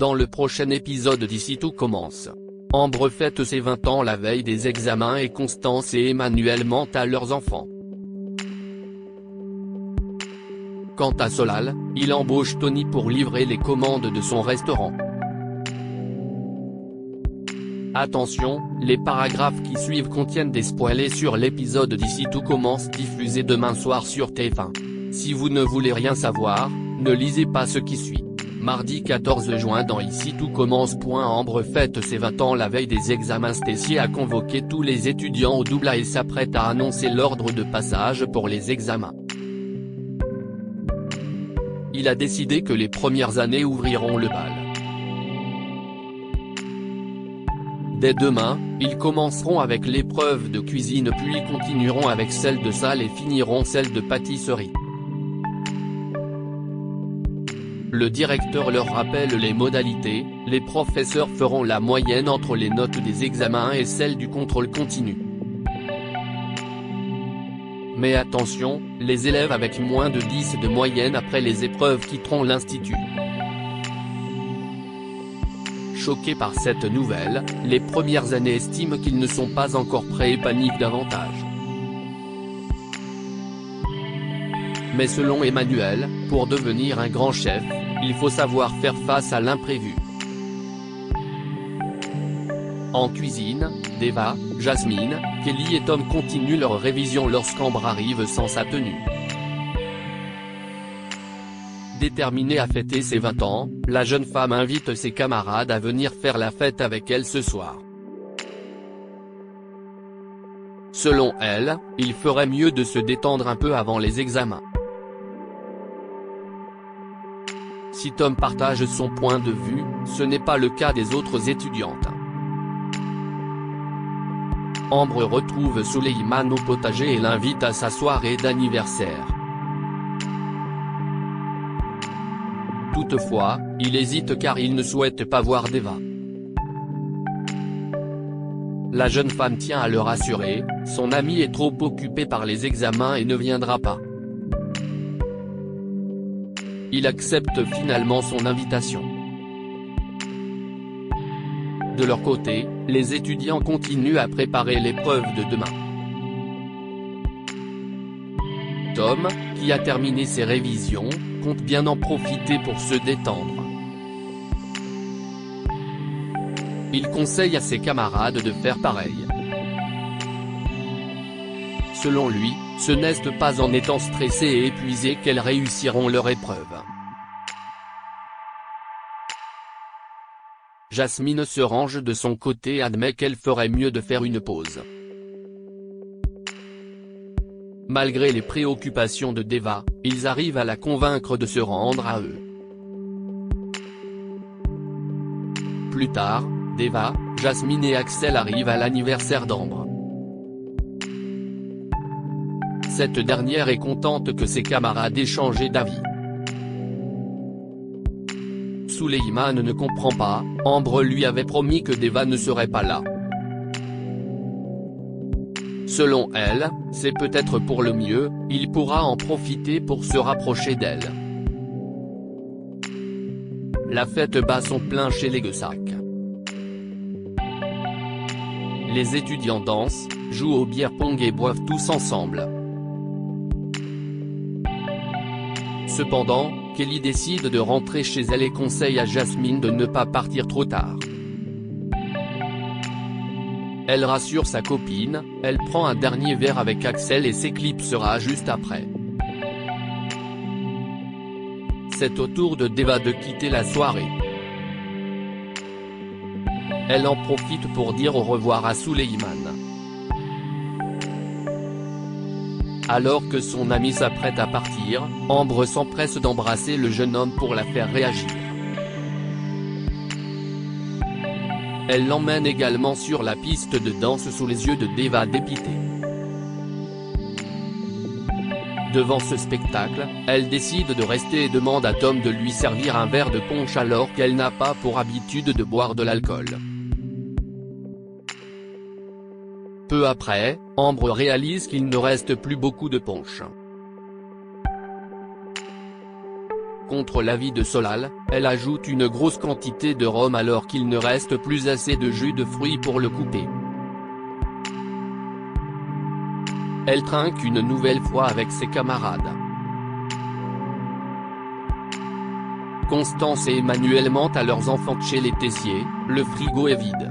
Dans le prochain épisode d'Ici tout commence, Ambre fête ses 20 ans la veille des examens et Constance et Emmanuel mentent à leurs enfants. Quant à Solal, il embauche Tony pour livrer les commandes de son restaurant. Attention, les paragraphes qui suivent contiennent des spoilers sur l'épisode d'Ici tout commence diffusé demain soir sur TF1. Si vous ne voulez rien savoir, ne lisez pas ce qui suit. Mardi 14 juin dans Ici tout commence. Ambre fête ses 20 ans la veille des examens. Stacy a convoqué tous les étudiants au Doubla et s'apprête à annoncer l'ordre de passage pour les examens. Il a décidé que les premières années ouvriront le bal. Dès demain, ils commenceront avec l'épreuve de cuisine puis continueront avec celle de salle et finiront celle de pâtisserie. Le directeur leur rappelle les modalités, les professeurs feront la moyenne entre les notes des examens et celle du contrôle continu. Mais attention, les élèves avec moins de 10 de moyenne après les épreuves quitteront l'institut. Choqués par cette nouvelle, les premières années estiment qu'ils ne sont pas encore prêts et paniquent davantage. Mais selon Emmanuel, pour devenir un grand chef, il faut savoir faire face à l'imprévu. En cuisine, Deva, Jasmine, Kelly et Tom continuent leur révision lorsqu'Ambre arrive sans sa tenue. Déterminée à fêter ses 20 ans, la jeune femme invite ses camarades à venir faire la fête avec elle ce soir. Selon elle, il ferait mieux de se détendre un peu avant les examens. Si Tom partage son point de vue, ce n'est pas le cas des autres étudiantes. Ambre retrouve Souleyman au potager et l'invite à sa soirée d'anniversaire. Toutefois, il hésite car il ne souhaite pas voir Deva. La jeune femme tient à le rassurer, son ami est trop occupé par les examens et ne viendra pas. Il accepte finalement son invitation. De leur côté, les étudiants continuent à préparer l'épreuve de demain. Tom, qui a terminé ses révisions, compte bien en profiter pour se détendre. Il conseille à ses camarades de faire pareil. Selon lui, ce n'est pas en étant stressés et épuisés qu'elles réussiront leur épreuve. Jasmine se range de son côté et admet qu'elle ferait mieux de faire une pause. Malgré les préoccupations de Deva, ils arrivent à la convaincre de se rendre à eux. Plus tard, Deva, Jasmine et Axel arrivent à l'anniversaire d'Ambre. Cette dernière est contente que ses camarades aient changé d'avis. Souleyman ne comprend pas, Ambre lui avait promis que Deva ne serait pas là. Selon elle, c'est peut-être pour le mieux, il pourra en profiter pour se rapprocher d'elle. La fête bat son plein chez les Guessac. Les étudiants dansent, jouent au beer pong et boivent tous ensemble. Cependant, Kelly décide de rentrer chez elle et conseille à Jasmine de ne pas partir trop tard. Elle rassure sa copine, elle prend un dernier verre avec Axel et s'éclipsera juste après. C'est au tour de Deva de quitter la soirée. Elle en profite pour dire au revoir à Souleyman. Alors que son ami s'apprête à partir, Ambre s'empresse d'embrasser le jeune homme pour la faire réagir. Elle l'emmène également sur la piste de danse sous les yeux de Deva dépité. Devant ce spectacle, elle décide de rester et demande à Tom de lui servir un verre de punch alors qu'elle n'a pas pour habitude de boire de l'alcool. Peu après, Ambre réalise qu'il ne reste plus beaucoup de punch. Contre l'avis de Solal, elle ajoute une grosse quantité de rhum alors qu'il ne reste plus assez de jus de fruits pour le couper. Elle trinque une nouvelle fois avec ses camarades. Constance et Emmanuel mentent à leurs enfants que chez les Tessier, le frigo est vide.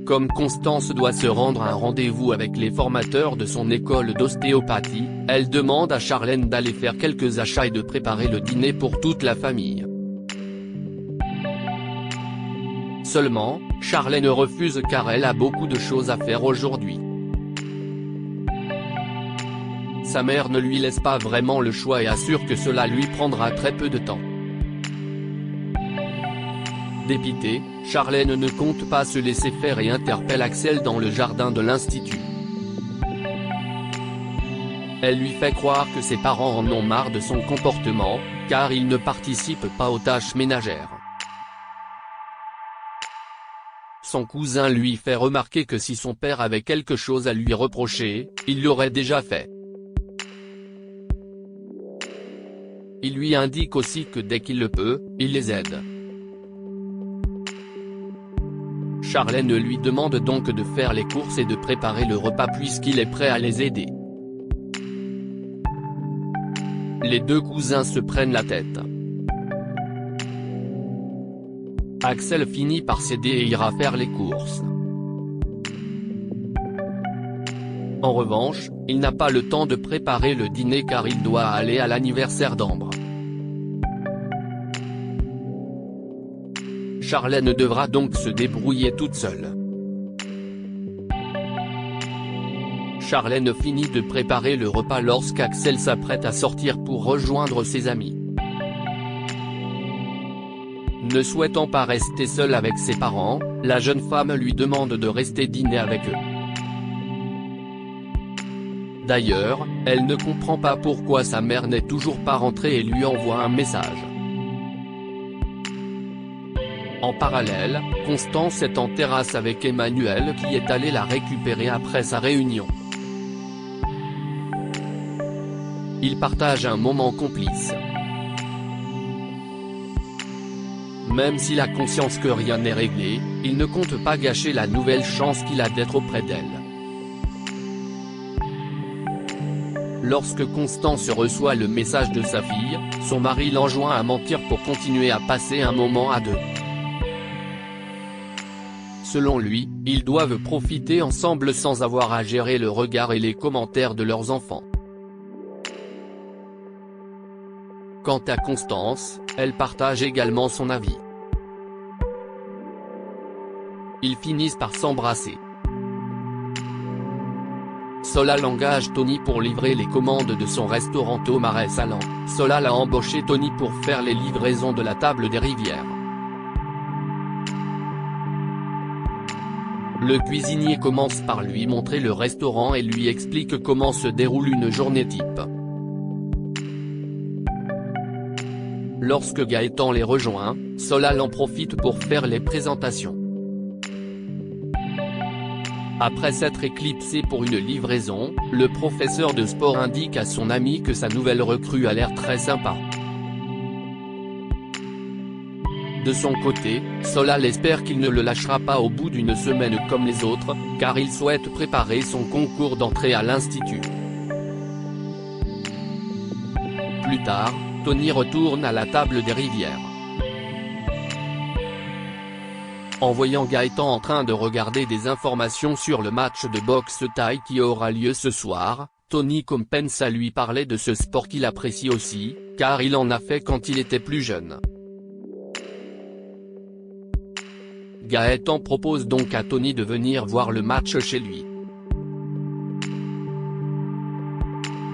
Comme Constance doit se rendre à un rendez-vous avec les formateurs de son école d'ostéopathie, elle demande à Charlène d'aller faire quelques achats et de préparer le dîner pour toute la famille. Seulement, Charlène refuse car elle a beaucoup de choses à faire aujourd'hui. Sa mère ne lui laisse pas vraiment le choix et assure que cela lui prendra très peu de temps. Dépitée, Charlène ne compte pas se laisser faire et interpelle Axel dans le jardin de l'institut. Elle lui fait croire que ses parents en ont marre de son comportement, car il ne participe pas aux tâches ménagères. Son cousin lui fait remarquer que si son père avait quelque chose à lui reprocher, il l'aurait déjà fait. Il lui indique aussi que dès qu'il le peut, il les aide. Charlène lui demande donc de faire les courses et de préparer le repas puisqu'il est prêt à les aider. Les deux cousins se prennent la tête. Axel finit par céder et ira faire les courses. En revanche, il n'a pas le temps de préparer le dîner car il doit aller à l'anniversaire d'Ambre. Charlène devra donc se débrouiller toute seule. Charlène finit de préparer le repas lorsqu'Axel s'apprête à sortir pour rejoindre ses amis. Ne souhaitant pas rester seule avec ses parents, la jeune femme lui demande de rester dîner avec eux. D'ailleurs, elle ne comprend pas pourquoi sa mère n'est toujours pas rentrée et lui envoie un message. En parallèle, Constance est en terrasse avec Emmanuel qui est allé la récupérer après sa réunion. Ils partagent un moment complice. Même s'il a conscience que rien n'est réglé, il ne compte pas gâcher la nouvelle chance qu'il a d'être auprès d'elle. Lorsque Constance reçoit le message de sa fille, son mari l'enjoint à mentir pour continuer à passer un moment à deux. Selon lui, ils doivent profiter ensemble sans avoir à gérer le regard et les commentaires de leurs enfants. Quant à Constance, elle partage également son avis. Ils finissent par s'embrasser. Solal engage Tony pour livrer les commandes de son restaurant au Marais Salant. Solal a embauché Tony pour faire les livraisons de la table des Rivières. Le cuisinier commence par lui montrer le restaurant et lui explique comment se déroule une journée type. Lorsque Gaëtan les rejoint, Solal en profite pour faire les présentations. Après s'être éclipsé pour une livraison, le professeur de sport indique à son ami que sa nouvelle recrue a l'air très sympa. De son côté, Solal espère qu'il ne le lâchera pas au bout d'une semaine comme les autres, car il souhaite préparer son concours d'entrée à l'institut. Plus tard, Tony retourne à la table des Rivières. En voyant Gaëtan en train de regarder des informations sur le match de boxe thaï qui aura lieu ce soir, Tony commence à lui parler de ce sport qu'il apprécie aussi, car il en a fait quand il était plus jeune. Gaëtan propose donc à Tony de venir voir le match chez lui.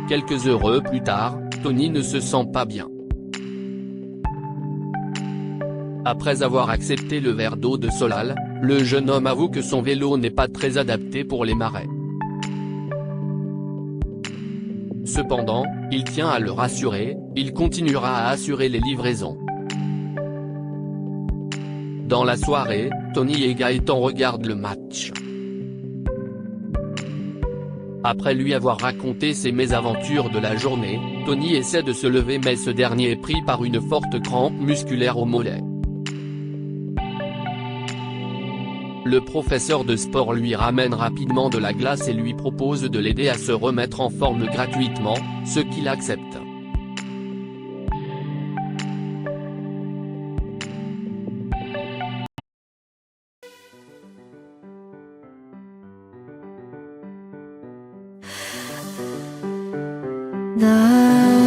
Quelques heures plus tard, Tony ne se sent pas bien. Après avoir accepté le verre d'eau de Solal, le jeune homme avoue que son vélo n'est pas très adapté pour les marais. Cependant, il tient à le rassurer, il continuera à assurer les livraisons. Dans la soirée, Tony et Gaëtan regardent le match. Après lui avoir raconté ses mésaventures de la journée, Anthony essaie de se lever mais ce dernier est pris par une forte crampe musculaire au mollet. Le professeur de sport lui ramène rapidement de la glace et lui propose de l'aider à se remettre en forme gratuitement, ce qu'il accepte. 나